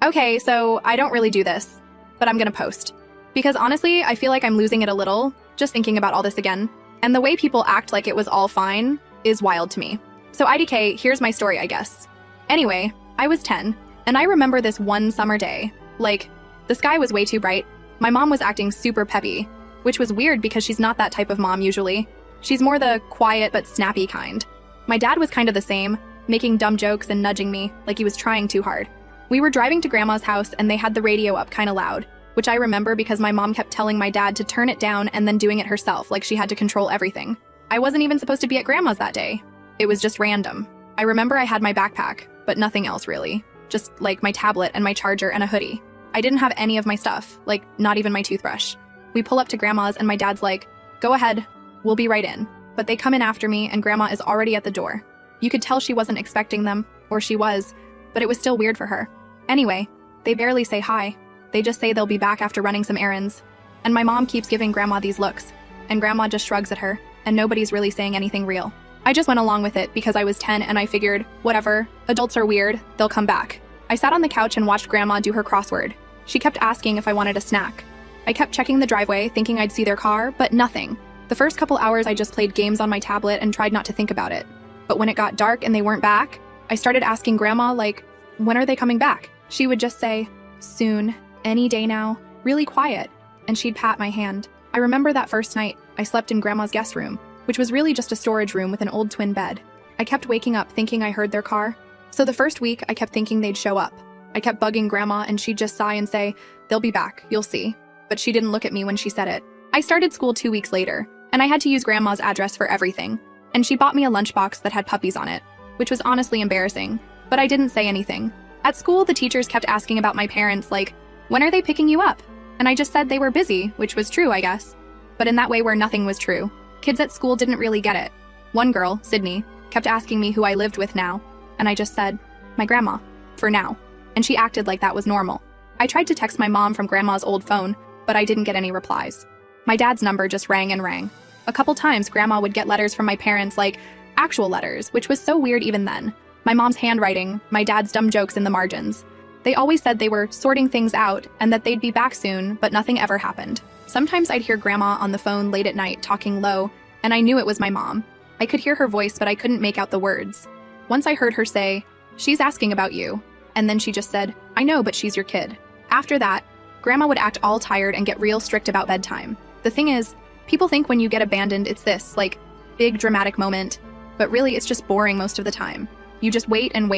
Okay, so I don't really do this, but I'm gonna post. Because honestly, I feel like I'm losing it a little, just thinking about all this again. And the way people act like it was all fine is wild to me. So IDK, here's my story, I guess. Anyway, I was 10, and I remember this one summer day. Like, the sky was way too bright. My mom was acting super peppy, which was weird because she's not that type of mom usually. She's more the quiet but snappy kind. My dad was kind of the same, making dumb jokes and nudging me like he was trying too hard. We were driving to Grandma's house and they had the radio up kind of loud, which I remember because my mom kept telling my dad to turn it down and then doing it herself like she had to control everything. I wasn't even supposed to be at Grandma's that day. It was just random. I remember I had my backpack, but nothing else really. Just like my tablet and my charger and a hoodie. I didn't have any of my stuff, like not even my toothbrush. We pull up to Grandma's and my dad's like, "Go ahead, we'll be right in." But they come in after me and Grandma is already at the door. You could tell she wasn't expecting them, or she was, but it was still weird for her. Anyway, they barely say hi. They just say they'll be back after running some errands. And my mom keeps giving Grandma these looks, and Grandma just shrugs at her, and nobody's really saying anything real. I just went along with it because I was 10 and I figured, whatever, adults are weird, they'll come back. I sat on the couch and watched Grandma do her crossword. She kept asking if I wanted a snack. I kept checking the driveway, thinking I'd see their car, but nothing. The first couple hours I just played games on my tablet and tried not to think about it. But when it got dark and they weren't back, I started asking Grandma, like, when are they coming back? She would just say, soon, any day now, really quiet, and she'd pat my hand. I remember that first night, I slept in Grandma's guest room, which was really just a storage room with an old twin bed. I kept waking up thinking I heard their car. So the first week, I kept thinking they'd show up. I kept bugging Grandma and she'd just sigh and say, "They'll be back, you'll see." But she didn't look at me when she said it. I started school 2 weeks later, and I had to use Grandma's address for everything. And she bought me a lunchbox that had puppies on it, which was honestly embarrassing. But I didn't say anything. At school, the teachers kept asking about my parents, like, when are they picking you up? And I just said they were busy, which was true, I guess. But in that way where nothing was true. Kids at school didn't really get it. One girl, Sydney, kept asking me who I lived with now, and I just said, my grandma, for now. And she acted like that was normal. I tried to text my mom from Grandma's old phone, but I didn't get any replies. My dad's number just rang and rang. A couple times, Grandma would get letters from my parents, like actual letters, which was so weird even then. My mom's handwriting, my dad's dumb jokes in the margins. They always said they were sorting things out and that they'd be back soon, but nothing ever happened. Sometimes I'd hear Grandma on the phone late at night talking low, and I knew it was my mom. I could hear her voice, but I couldn't make out the words. Once I heard her say, "She's asking about you," and then she just said, "I know, but she's your kid." After that, Grandma would act all tired and get real strict about bedtime. The thing is, people think when you get abandoned, it's this, like, big dramatic moment, but really it's just boring most of the time. You just wait, and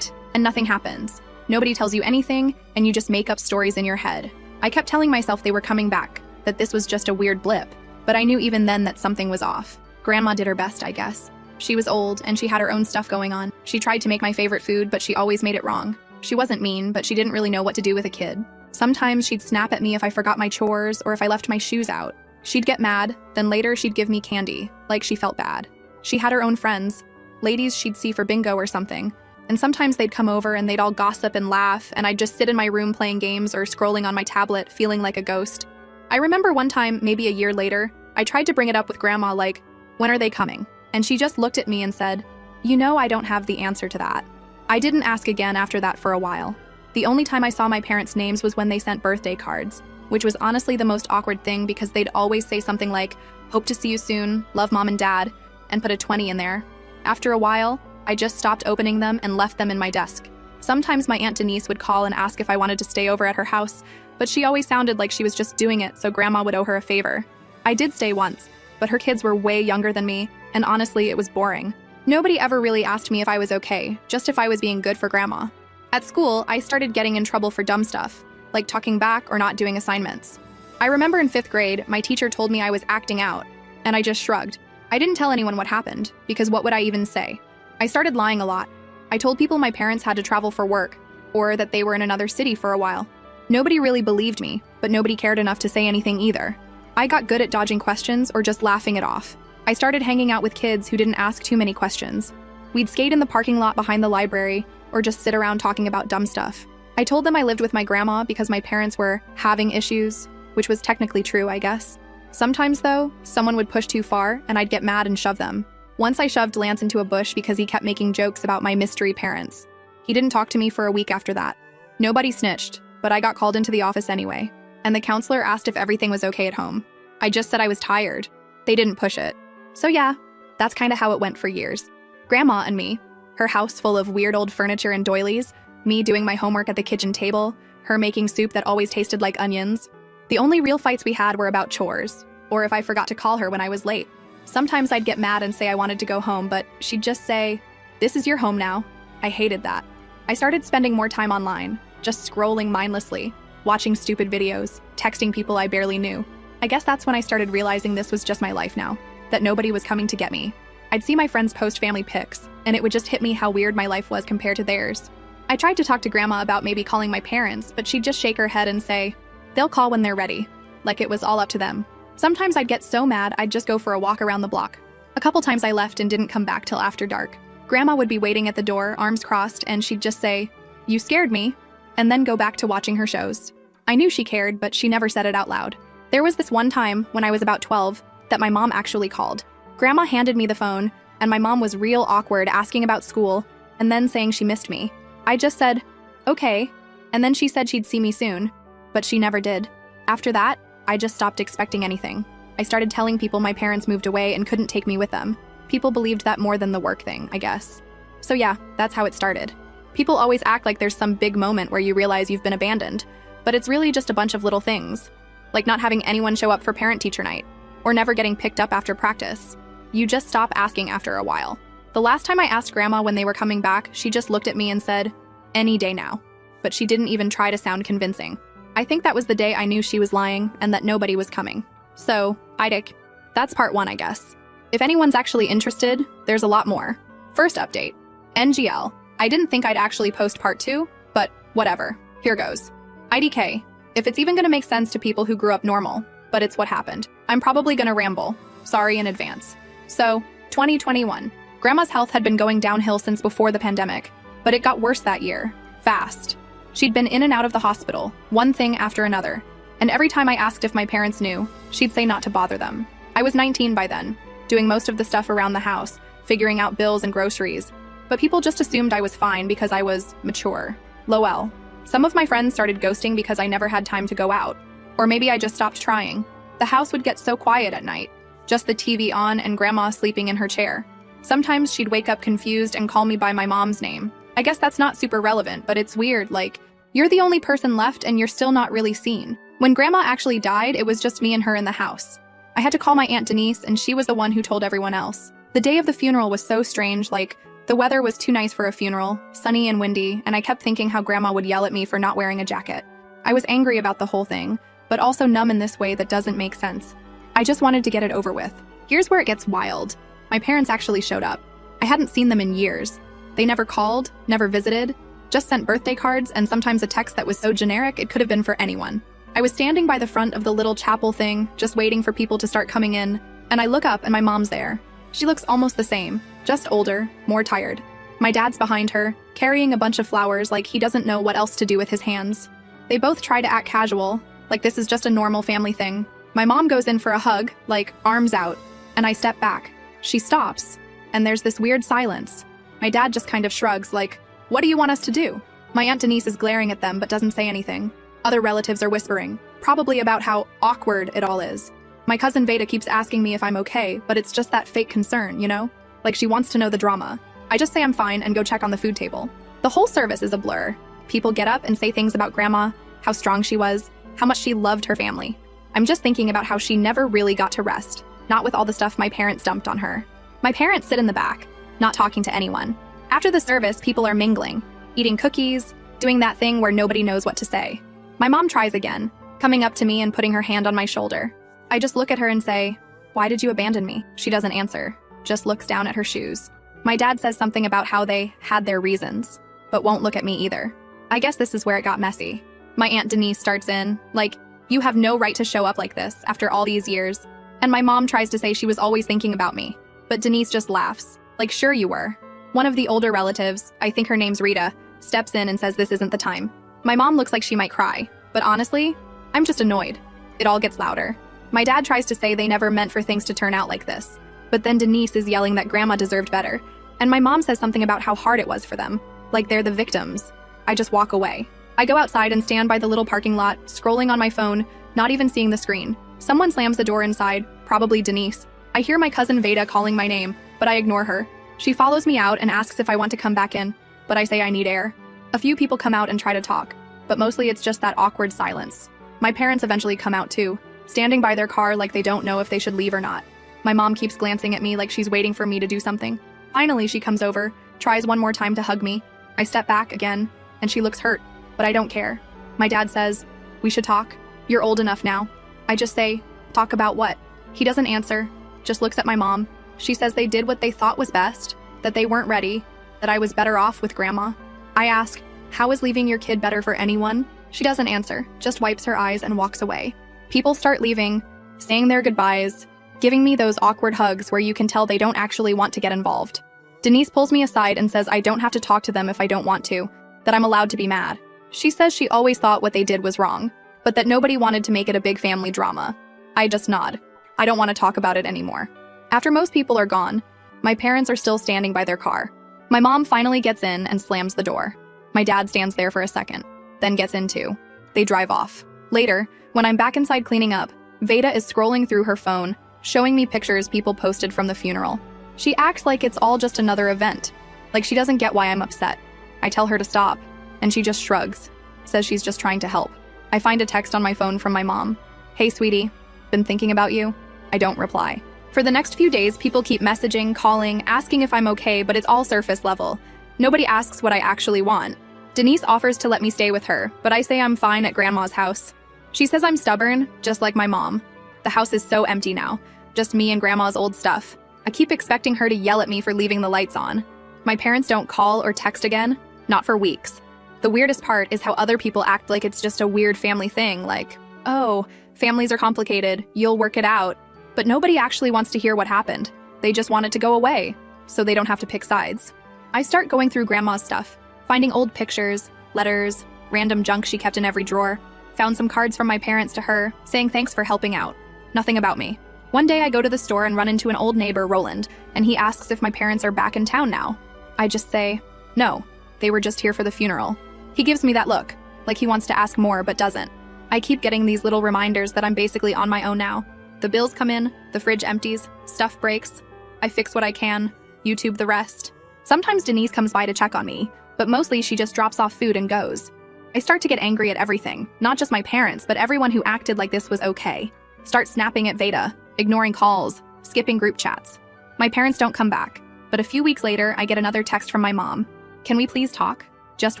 nothing happens. Nobody tells you anything, and you just make up stories in your head. I kept telling myself they were coming back, that this was just a weird blip, but I knew even then that something was off. Grandma did her best, I guess. She was old, and she had her own stuff going on. She tried to make my favorite food, but she always made it wrong. She wasn't mean, but she didn't really know what to do with a kid. Sometimes she'd snap at me if I forgot my chores or if I left my shoes out. She'd get mad, then later she'd give me candy, like she felt bad. She had her own friends, ladies she'd see for bingo or something, and sometimes they'd come over and they'd all gossip and laugh, and I'd just sit in my room playing games or scrolling on my tablet, feeling like a ghost. I remember one time, maybe a year later, I tried to bring it up with Grandma, like, when are they coming? And she just looked at me and said, "You know I don't have the answer to that." I didn't ask again after that for a while. The only time I saw my parents' names was when they sent birthday cards, which was honestly the most awkward thing because they'd always say something like, "Hope to see you soon, love Mom and Dad," and put a 20 in there. After a while, I just stopped opening them and left them in my desk. Sometimes my Aunt Denise would call and ask if I wanted to stay over at her house, but she always sounded like she was just doing it so Grandma would owe her a favor. I did stay once, but her kids were way younger than me, and honestly, it was boring. Nobody ever really asked me if I was okay, just if I was being good for Grandma. At school, I started getting in trouble for dumb stuff, like talking back or not doing assignments. I remember in 5th grade, my teacher told me I was acting out, and I just shrugged. I didn't tell anyone what happened, because what would I even say? I started lying a lot. I told people my parents had to travel for work, or that they were in another city for a while. Nobody really believed me, but nobody cared enough to say anything either. I got good at dodging questions or just laughing it off. I started hanging out with kids who didn't ask too many questions. We'd skate in the parking lot behind the library, or just sit around talking about dumb stuff. I told them I lived with my grandma because my parents were having issues, which was technically true, I guess. Sometimes, though, someone would push too far, and I'd get mad and shove them. Once I shoved Lance into a bush because he kept making jokes about my mystery parents. He didn't talk to me for a week after that. Nobody snitched, but I got called into the office anyway, and the counselor asked if everything was okay at home. I just said I was tired. They didn't push it. So yeah, that's kind of how it went for years. Grandma and me, her house full of weird old furniture and doilies, me doing my homework at the kitchen table, her making soup that always tasted like onions. The only real fights we had were about chores, or if I forgot to call her when I was late. Sometimes I'd get mad and say I wanted to go home, but she'd just say, "This is your home now." I hated that. I started spending more time online, just scrolling mindlessly, watching stupid videos, texting people I barely knew. I guess that's when I started realizing this was just my life now, that nobody was coming to get me. I'd see my friends post family pics, and it would just hit me how weird my life was compared to theirs. I tried to talk to Grandma about maybe calling my parents, but she'd just shake her head and say, "They'll call when they're ready," like it was all up to them. Sometimes I'd get so mad I'd just go for a walk around the block. A couple times I left and didn't come back till after dark. Grandma would be waiting at the door, arms crossed, and she'd just say, "You scared me," and then go back to watching her shows. I knew she cared, but she never said it out loud. There was this one time, when I was about 12, that my mom actually called. Grandma handed me the phone, and my mom was real awkward asking about school, and then saying she missed me. I just said, "Okay," and then she said she'd see me soon, but she never did. After that, I just stopped expecting anything. I started telling people my parents moved away and couldn't take me with them. People believed that more than the work thing, I guess. So yeah, that's how it started. People always act like there's some big moment where you realize you've been abandoned, but it's really just a bunch of little things, like not having anyone show up for parent-teacher night, or never getting picked up after practice. You just stop asking after a while. The last time I asked Grandma when they were coming back, she just looked at me and said, "Any day now." But she didn't even try to sound convincing. I think that was the day I knew she was lying and that nobody was coming. So, IDIC, that's part 1, I guess. If anyone's actually interested, there's a lot more. First update, NGL. I didn't think I'd actually post part 2, but whatever. Here goes. IDK, if it's even gonna make sense to people who grew up normal, but it's what happened. I'm probably gonna ramble. Sorry in advance. So, 2021. Grandma's health had been going downhill since before the pandemic, but it got worse that year. Fast. She'd been in and out of the hospital, one thing after another. And every time I asked if my parents knew, she'd say not to bother them. I was 19 by then, doing most of the stuff around the house, figuring out bills and groceries. But people just assumed I was fine because I was mature. Lol. Some of my friends started ghosting because I never had time to go out. Or maybe I just stopped trying. The house would get so quiet at night. Just the TV on and Grandma sleeping in her chair. Sometimes she'd wake up confused and call me by my mom's name. I guess that's not super relevant, but it's weird, like, you're the only person left and you're still not really seen. When Grandma actually died, it was just me and her in the house. I had to call my Aunt Denise, and she was the one who told everyone else. The day of the funeral was so strange, like, the weather was too nice for a funeral, sunny and windy, and I kept thinking how Grandma would yell at me for not wearing a jacket. I was angry about the whole thing, but also numb in this way that doesn't make sense. I just wanted to get it over with. Here's where it gets wild. My parents actually showed up. I hadn't seen them in years. They never called, never visited, just sent birthday cards and sometimes a text that was so generic it could have been for anyone. I was standing by the front of the little chapel thing, just waiting for people to start coming in, and I look up and my mom's there. She looks almost the same, just older, more tired. My dad's behind her, carrying a bunch of flowers like he doesn't know what else to do with his hands. They both try to act casual, like this is just a normal family thing. My mom goes in for a hug, like arms out, and I step back. She stops, and there's this weird silence. My dad just kind of shrugs, like, "What do you want us to do?" My Aunt Denise is glaring at them but doesn't say anything. Other relatives are whispering, probably about how awkward it all is. My cousin Veda keeps asking me if I'm okay, but it's just that fake concern, you know? Like she wants to know the drama. I just say I'm fine and go check on the food table. The whole service is a blur. People get up and say things about Grandma, how strong she was, how much she loved her family. I'm just thinking about how she never really got to rest, not with all the stuff my parents dumped on her. My parents sit in the back, not talking to anyone. After the service, people are mingling, eating cookies, doing that thing where nobody knows what to say. My mom tries again, coming up to me and putting her hand on my shoulder. I just look at her and say, "Why did you abandon me?" She doesn't answer, just looks down at her shoes. My dad says something about how they had their reasons, but won't look at me either. I guess this is where it got messy. My Aunt Denise starts in, like, "You have no right to show up like this after all these years." And my mom tries to say she was always thinking about me, but Denise just laughs, like, "Sure you were." One of the older relatives, I think her name's Rita, steps in and says this isn't the time. My mom looks like she might cry, but honestly, I'm just annoyed. It all gets louder. My dad tries to say they never meant for things to turn out like this, but then Denise is yelling that Grandma deserved better, and my mom says something about how hard it was for them, like they're the victims. I just walk away. I go outside and stand by the little parking lot, scrolling on my phone, not even seeing the screen. Someone slams the door inside, probably Denise. I hear my cousin Veda calling my name, but I ignore her. She follows me out and asks if I want to come back in, but I say I need air. A few people come out and try to talk, but mostly it's just that awkward silence. My parents eventually come out too, standing by their car like they don't know if they should leave or not. My mom keeps glancing at me like she's waiting for me to do something. Finally, she comes over, tries one more time to hug me. I step back again, and she looks hurt, but I don't care. My dad says, "We should talk. You're old enough now." I just say, "Talk about what?" He doesn't answer, just looks at my mom. She says they did what they thought was best, that they weren't ready, that I was better off with grandma. I ask, "How is leaving your kid better for anyone?" She doesn't answer, just wipes her eyes and walks away. People start leaving, saying their goodbyes, giving me those awkward hugs where you can tell they don't actually want to get involved. Denise pulls me aside and says I don't have to talk to them if I don't want to, that I'm allowed to be mad. She says she always thought what they did was wrong, but that nobody wanted to make it a big family drama. I just nod. I don't want to talk about it anymore. After most people are gone, my parents are still standing by their car. My mom finally gets in and slams the door. My dad stands there for a second, then gets in too. They drive off. Later, when I'm back inside cleaning up, Veda is scrolling through her phone, showing me pictures people posted from the funeral. She acts like it's all just another event, like she doesn't get why I'm upset. I tell her to stop, and she just shrugs, says she's just trying to help. I find a text on my phone from my mom. "Hey, sweetie, been thinking about you?" I don't reply. For the next few days, people keep messaging, calling, asking if I'm okay, but it's all surface level. Nobody asks what I actually want. Denise offers to let me stay with her, but I say I'm fine at grandma's house. She says I'm stubborn, just like my mom. The house is so empty now, just me and grandma's old stuff. I keep expecting her to yell at me for leaving the lights on. My parents don't call or text again, not for weeks. The weirdest part is how other people act like it's just a weird family thing, like, "Oh, families are complicated, you'll work it out." But nobody actually wants to hear what happened. They just want it to go away, so they don't have to pick sides. I start going through grandma's stuff, finding old pictures, letters, random junk she kept in every drawer. Found some cards from my parents to her, saying thanks for helping out. Nothing about me. One day I go to the store and run into an old neighbor, Roland, and he asks if my parents are back in town now. I just say, no, they were just here for the funeral. He gives me that look, like he wants to ask more but doesn't. I keep getting these little reminders that I'm basically on my own now. The bills come in, the fridge empties, stuff breaks. I fix what I can, YouTube the rest. Sometimes Denise comes by to check on me, but mostly she just drops off food and goes. I start to get angry at everything, not just my parents, but everyone who acted like this was okay. Start snapping at Veda, ignoring calls, skipping group chats. My parents don't come back, but a few weeks later, I get another text from my mom. "Can we please talk?" Just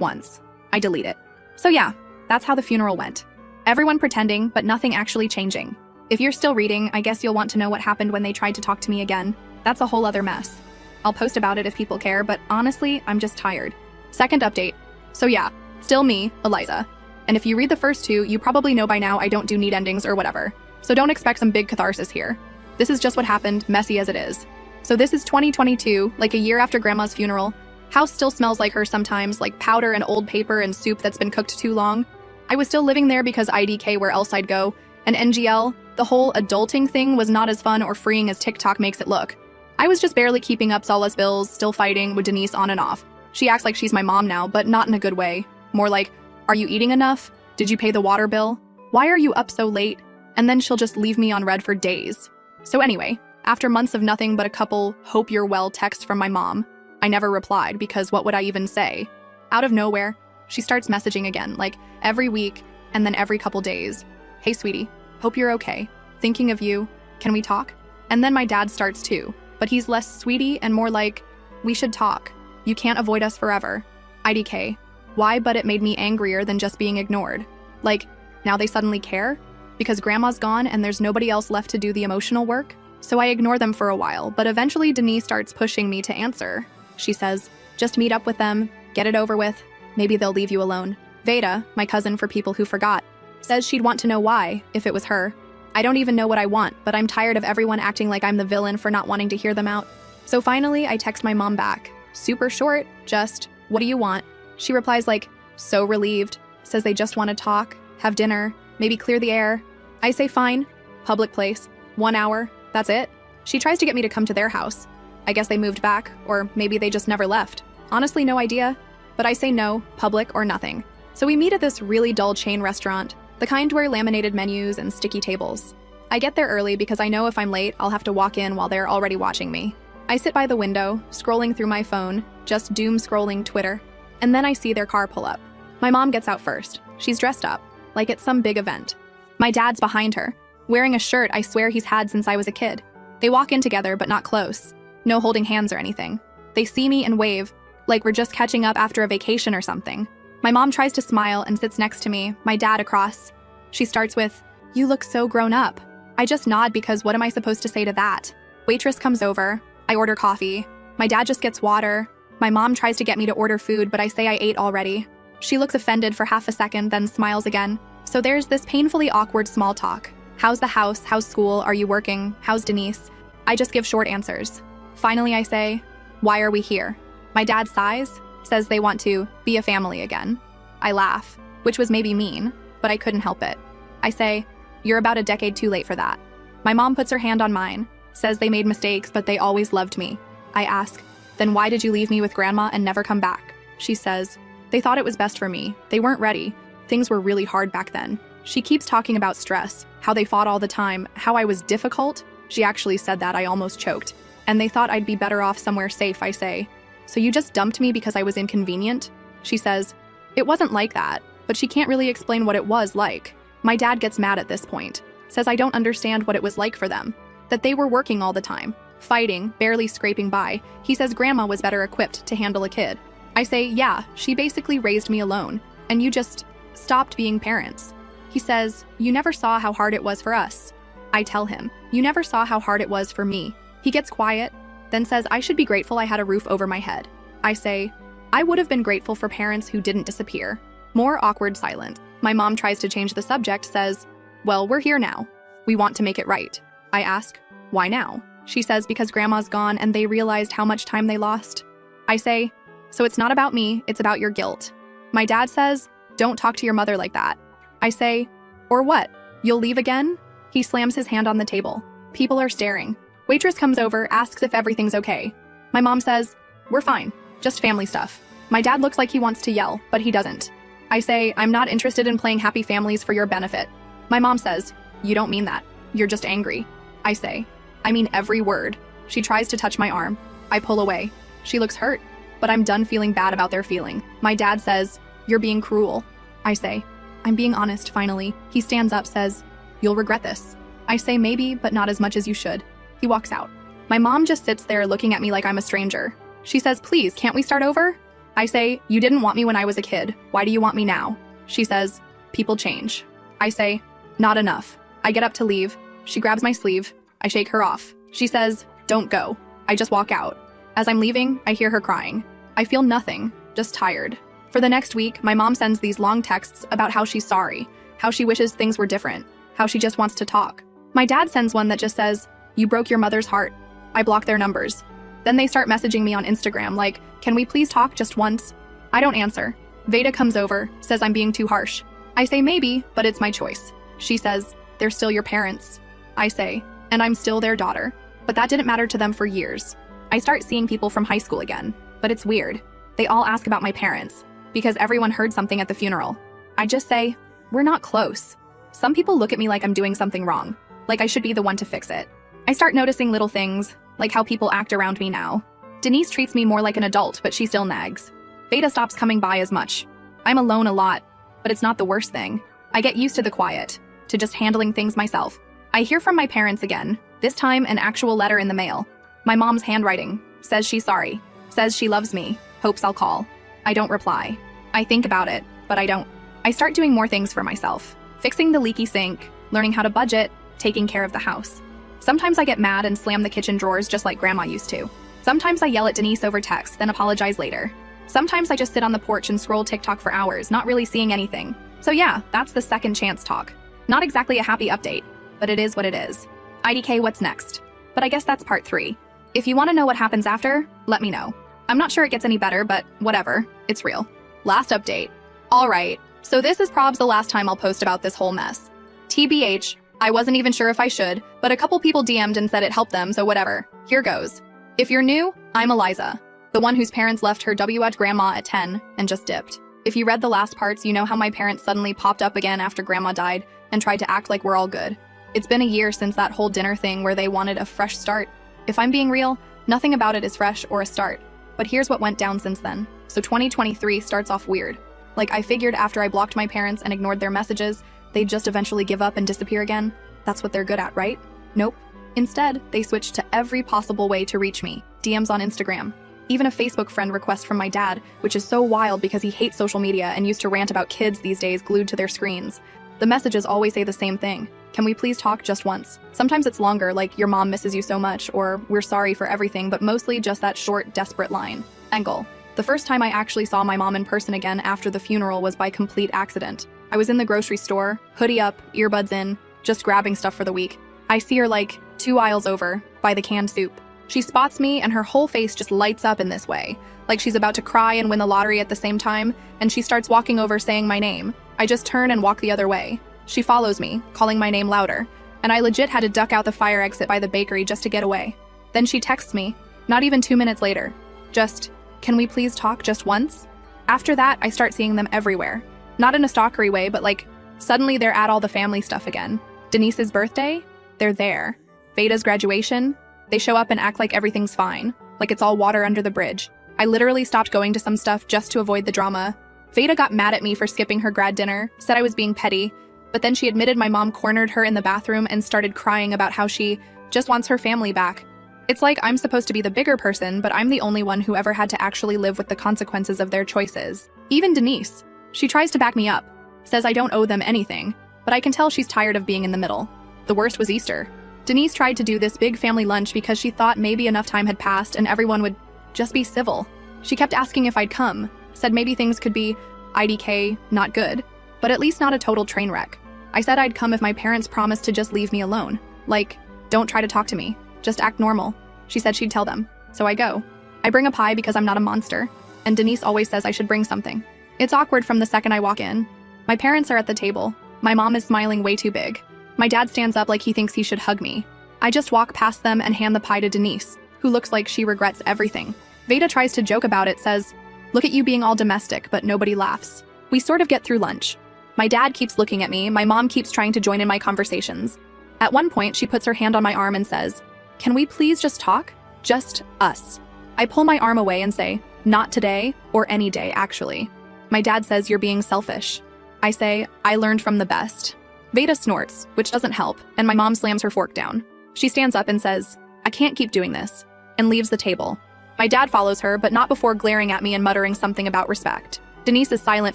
once. I delete it. So yeah, that's how the funeral went. Everyone pretending, but nothing actually changing. If you're still reading, I guess you'll want to know what happened when they tried to talk to me again. That's a whole other mess. I'll post about it if people care, but honestly, I'm just tired. Second update. So yeah, still me, Eliza. And if you read the first two, you probably know by now I don't do neat endings or whatever. So don't expect some big catharsis here. This is just what happened, messy as it is. So this is 2022, like a year after grandma's funeral. House still smells like her sometimes, like powder and old paper and soup that's been cooked too long. I was still living there because IDK where else I'd go, and NGL, the whole adulting thing was not as fun or freeing as TikTok makes it look. I was just barely keeping up Sola's bills, still fighting with Denise on and off. She acts like she's my mom now, but not in a good way. More like, "Are you eating enough? Did you pay the water bill? Why are you up so late?" And then she'll just leave me on red for days. So anyway, after months of nothing but a couple "hope you're well" texts from my mom, I never replied because what would I even say? Out of nowhere, she starts messaging again, like every week and then every couple days. "Hey sweetie, hope you're okay. Thinking of you. Can we talk?" And then my dad starts too, but he's less sweetie and more like, "We should talk. You can't avoid us forever." IDK. Why? But it made me angrier than just being ignored. Like, now they suddenly care? Because grandma's gone and there's nobody else left to do the emotional work? So I ignore them for a while, but eventually Denise starts pushing me to answer. She says, "Just meet up with them, get it over with. Maybe they'll leave you alone." Veda, my cousin for people who forgot, says she'd want to know why, if it was her. I don't even know what I want, but I'm tired of everyone acting like I'm the villain for not wanting to hear them out. So finally, I text my mom back. Super short, just, "What do you want?" She replies like, so relieved, says they just want to talk, have dinner, maybe clear the air. I say fine, public place, 1 hour, that's it. She tries to get me to come to their house. I guess they moved back, or maybe they just never left. Honestly, no idea, but I say no, public or nothing. So we meet at this really dull chain restaurant, the kind where laminated menus and sticky tables. I get there early because I know if I'm late, I'll have to walk in while they're already watching me. I sit by the window, scrolling through my phone, just doom scrolling Twitter, and then I see their car pull up. My mom gets out first. She's dressed up, like it's some big event. My dad's behind her, wearing a shirt I swear he's had since I was a kid. They walk in together, but not close. No holding hands or anything. They see me and wave, like we're just catching up after a vacation or something. My mom tries to smile and sits next to me, my dad across. She starts with, "You look so grown up." I just nod because what am I supposed to say to that? Waitress comes over. I order coffee. My dad just gets water. My mom tries to get me to order food, but I say I ate already. She looks offended for half a second, then smiles again. So there's this painfully awkward small talk. How's the house? How's school? Are you working? How's Denise? I just give short answers. Finally, I say, "Why are we here?" My dad sighs, says they want to be a family again. I laugh, which was maybe mean, but I couldn't help it. I say, "You're about a decade too late for that." My mom puts her hand on mine, says they made mistakes, but they always loved me. I ask, "Then why did you leave me with grandma and never come back?" She says, "They thought it was best for me. They weren't ready. Things were really hard back then." She keeps talking about stress, how they fought all the time, how I was difficult. She actually said that, I almost choked. And they thought I'd be better off somewhere safe, I say. "So you just dumped me because I was inconvenient?" She says, "It wasn't like that," but she can't really explain what it was like. My dad gets mad at this point, says I don't understand what it was like for them, that they were working all the time, fighting, barely scraping by. He says grandma was better equipped to handle a kid. I say, "Yeah, she basically raised me alone, and you just stopped being parents." He says, "You never saw how hard it was for us." I tell him, "You never saw how hard it was for me." He gets quiet, then says I should be grateful I had a roof over my head. I say, "I would have been grateful for parents who didn't disappear." More awkward silence. My mom tries to change the subject, says, "Well, we're here now. We want to make it right." I ask, "Why now?" She says because grandma's gone and they realized how much time they lost. I say, "So it's not about me, it's about your guilt." My dad says, "Don't talk to your mother like that." I say, "Or what? You'll leave again?" He slams his hand on the table. People are staring. Waitress comes over, asks if everything's okay. My mom says, "We're fine, just family stuff." My dad looks like he wants to yell, but he doesn't. I say, "I'm not interested in playing happy families for your benefit." My mom says, "You don't mean that. You're just angry." I say, "I mean every word." She tries to touch my arm. I pull away. She looks hurt, but I'm done feeling bad about their feeling. My dad says, "You're being cruel." I say, "I'm being honest, finally." He stands up, says, "You'll regret this." I say, "Maybe, but not as much as you should." He walks out. My mom just sits there looking at me like I'm a stranger. She says, "Please, can't we start over?" I say, "You didn't want me when I was a kid. Why do you want me now?" She says, "People change." I say, "Not enough." I get up to leave. She grabs my sleeve. I shake her off. She says, "Don't go." I just walk out. As I'm leaving, I hear her crying. I feel nothing, just tired. For the next week, my mom sends these long texts about how she's sorry, how she wishes things were different, how she just wants to talk. My dad sends one that just says, "You broke your mother's heart." I block their numbers. Then they start messaging me on Instagram like, "Can we please talk just once?" I don't answer. Veda comes over, says I'm being too harsh. I say maybe, but it's my choice. She says, "They're still your parents." I say, "And I'm still their daughter." But that didn't matter to them for years. I start seeing people from high school again, but it's weird. They all ask about my parents, because everyone heard something at the funeral. I just say, "We're not close." Some people look at me like I'm doing something wrong, like I should be the one to fix it. I start noticing little things, like how people act around me now. Denise treats me more like an adult, but she still nags. Veda stops coming by as much. I'm alone a lot, but it's not the worst thing. I get used to the quiet, to just handling things myself. I hear from my parents again, this time an actual letter in the mail. My mom's handwriting, says she's sorry, says she loves me, hopes I'll call. I don't reply. I think about it, but I don't. I start doing more things for myself. Fixing the leaky sink, learning how to budget, taking care of the house. Sometimes I get mad and slam the kitchen drawers just like grandma used to. Sometimes I yell at Denise over text, then apologize later. Sometimes I just sit on the porch and scroll TikTok for hours, not really seeing anything. So yeah, that's the second chance talk. Not exactly a happy update, but it is what it is. IDK, what's next? But I guess that's part 3. If you want to know what happens after, let me know. I'm not sure it gets any better, but whatever, it's real. Last update. Alright, so this is probs the last time I'll post about this whole mess. TBH, I wasn't even sure if I should, but a couple people DM'd and said it helped them, so whatever. Here goes. If you're new, I'm Eliza, the one whose parents left her WH grandma at 10 and just dipped. If you read the last parts, you know how my parents suddenly popped up again after Grandma died and tried to act like we're all good. It's been a year since that whole dinner thing where they wanted a fresh start. If I'm being real, nothing about it is fresh or a start. But here's what went down since then. So 2023 starts off weird. Like, I figured after I blocked my parents and ignored their messages, they'd just eventually give up and disappear again. That's what they're good at, right? Nope. Instead, they switched to every possible way to reach me. DMs on Instagram. Even a Facebook friend request from my dad, which is so wild because he hates social media and used to rant about kids these days glued to their screens. The messages always say the same thing. Can we please talk just once? Sometimes it's longer, like your mom misses you so much, or we're sorry for everything, but mostly just that short, desperate line. Engel. The first time I actually saw my mom in person again after the funeral was by complete accident. I was in the grocery store, hoodie up, earbuds in, just grabbing stuff for the week. I see her like 2 aisles over, by the canned soup. She spots me and her whole face just lights up in this way, like she's about to cry and win the lottery at the same time, and she starts walking over saying my name. I just turn and walk the other way. She follows me, calling my name louder, and I legit had to duck out the fire exit by the bakery just to get away. Then she texts me, not even 2 minutes later, just, can we please talk just once? After that, I start seeing them everywhere. Not in a stalkery way, but like, suddenly they're at all the family stuff again. Denise's birthday? They're there. Veda's graduation? They show up and act like everything's fine, like it's all water under the bridge. I literally stopped going to some stuff just to avoid the drama. Veda got mad at me for skipping her grad dinner, said I was being petty, but then she admitted my mom cornered her in the bathroom and started crying about how she just wants her family back. It's like I'm supposed to be the bigger person, but I'm the only one who ever had to actually live with the consequences of their choices. Even Denise. She tries to back me up, says I don't owe them anything, but I can tell she's tired of being in the middle. The worst was Easter. Denise tried to do this big family lunch because she thought maybe enough time had passed and everyone would just be civil. She kept asking if I'd come, said maybe things could be IDK, not good, but at least not a total train wreck. I said I'd come if my parents promised to just leave me alone. Like, don't try to talk to me, just act normal. She said she'd tell them, so I go. I bring a pie because I'm not a monster, and Denise always says I should bring something. It's awkward from the second I walk in. My parents are at the table. My mom is smiling way too big. My dad stands up like he thinks he should hug me. I just walk past them and hand the pie to Denise, who looks like she regrets everything. Veda tries to joke about it, says, look at you being all domestic, but nobody laughs. We sort of get through lunch. My dad keeps looking at me, my mom keeps trying to join in my conversations. At one point, she puts her hand on my arm and says, can we please just talk? Just us. I pull my arm away and say, not today, or any day, actually. My dad says you're being selfish. I say, I learned from the best. Veda snorts, which doesn't help, and my mom slams her fork down. She stands up and says, I can't keep doing this, and leaves the table. My dad follows her, but not before glaring at me and muttering something about respect. Denise is silent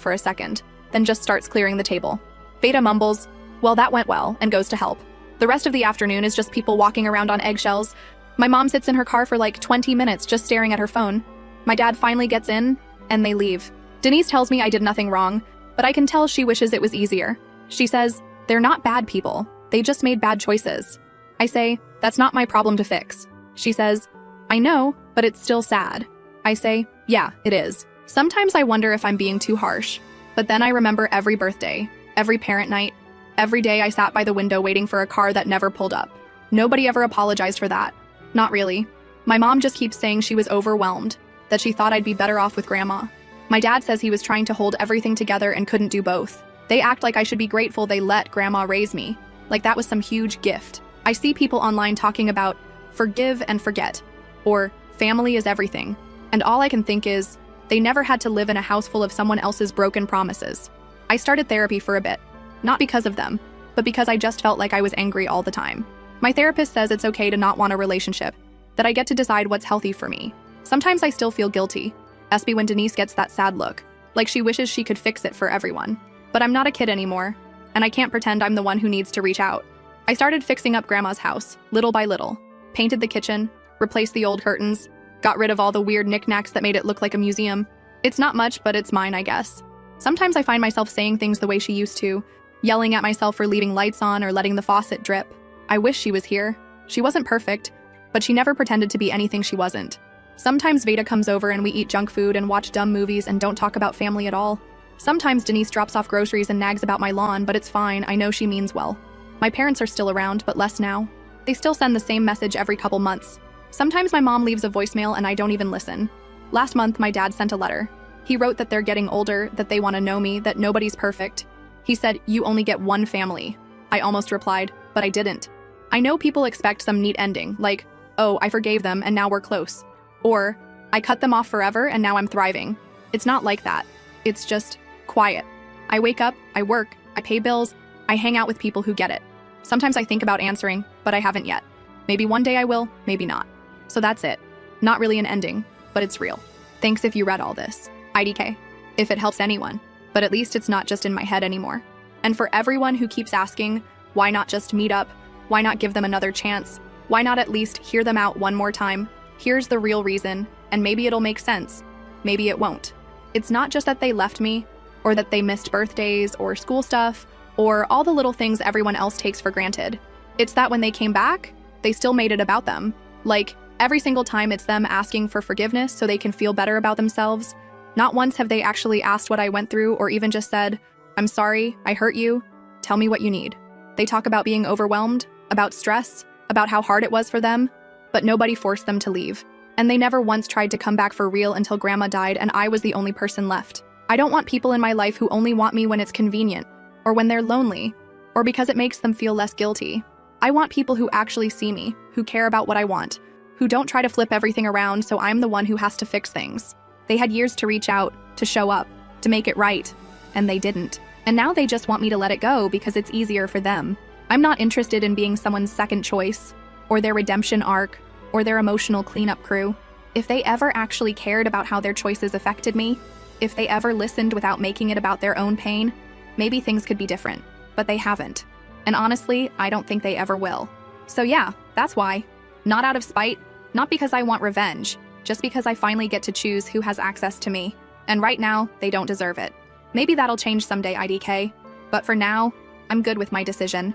for a second, then just starts clearing the table. Veda mumbles, well, that went well, and goes to help. The rest of the afternoon is just people walking around on eggshells. My mom sits in her car for like 20 minutes just staring at her phone. My dad finally gets in, and they leave. Denise tells me I did nothing wrong, but I can tell she wishes it was easier. She says, they're not bad people. They just made bad choices. I say, that's not my problem to fix. She says, I know, but it's still sad. I say, yeah, it is. Sometimes I wonder if I'm being too harsh. But then I remember every birthday, every parent night, every day I sat by the window waiting for a car that never pulled up. Nobody ever apologized for that. Not really. My mom just keeps saying she was overwhelmed, that she thought I'd be better off with Grandma. My dad says he was trying to hold everything together and couldn't do both. They act like I should be grateful they let Grandma raise me, like that was some huge gift. I see people online talking about forgive and forget, or family is everything, and all I can think is, they never had to live in a house full of someone else's broken promises. I started therapy for a bit, not because of them, but because I just felt like I was angry all the time. My therapist says it's okay to not want a relationship, that I get to decide what's healthy for me. Sometimes I still feel guilty, especially when Denise gets that sad look, like she wishes she could fix it for everyone. But I'm not a kid anymore, and I can't pretend I'm the one who needs to reach out. I started fixing up Grandma's house, little by little. Painted the kitchen, replaced the old curtains, got rid of all the weird knickknacks that made it look like a museum. It's not much, but it's mine, I guess. Sometimes I find myself saying things the way she used to, yelling at myself for leaving lights on or letting the faucet drip. I wish she was here. She wasn't perfect, but she never pretended to be anything she wasn't. Sometimes Veda comes over and we eat junk food and watch dumb movies and don't talk about family at all. Sometimes Denise drops off groceries and nags about my lawn, but it's fine, I know she means well. My parents are still around, but less now. They still send the same message every couple months. Sometimes my mom leaves a voicemail and I don't even listen. Last month, my dad sent a letter. He wrote that they're getting older, that they want to know me, that nobody's perfect. He said, "You only get one family." I almost replied, but I didn't. I know people expect some neat ending, like, "Oh, I forgave them and now we're close." Or, "I cut them off forever and now I'm thriving." It's not like that. It's just quiet. I wake up, I work, I pay bills, I hang out with people who get it. Sometimes I think about answering, but I haven't yet. Maybe one day I will, maybe not. So that's it. Not really an ending, but it's real. Thanks if you read all this. IDK. If it helps anyone. But at least it's not just in my head anymore. And for everyone who keeps asking, why not just meet up? Why not give them another chance? Why not at least hear them out one more time? Here's the real reason, and maybe it'll make sense. Maybe it won't. It's not just that they left me, or that they missed birthdays, or school stuff, or all the little things everyone else takes for granted. It's that when they came back, they still made it about them. Like, every single time it's them asking for forgiveness so they can feel better about themselves. Not once have they actually asked what I went through or even just said, "I'm sorry, I hurt you. Tell me what you need." They talk about being overwhelmed, about stress, about how hard it was for them, but nobody forced them to leave. And they never once tried to come back for real until Grandma died and I was the only person left. I don't want people in my life who only want me when it's convenient, or when they're lonely, or because it makes them feel less guilty. I want people who actually see me, who care about what I want, who don't try to flip everything around so I'm the one who has to fix things. They had years to reach out, to show up, to make it right, and they didn't. And now they just want me to let it go because it's easier for them. I'm not interested in being someone's second choice, or their redemption arc, or their emotional cleanup crew. If they ever actually cared about how their choices affected me, if they ever listened without making it about their own pain, maybe things could be different. But they haven't. And honestly, I don't think they ever will. So yeah, that's why. Not out of spite, not because I want revenge, just because I finally get to choose who has access to me. And right now, they don't deserve it. Maybe that'll change someday, IDK. But for now, I'm good with my decision.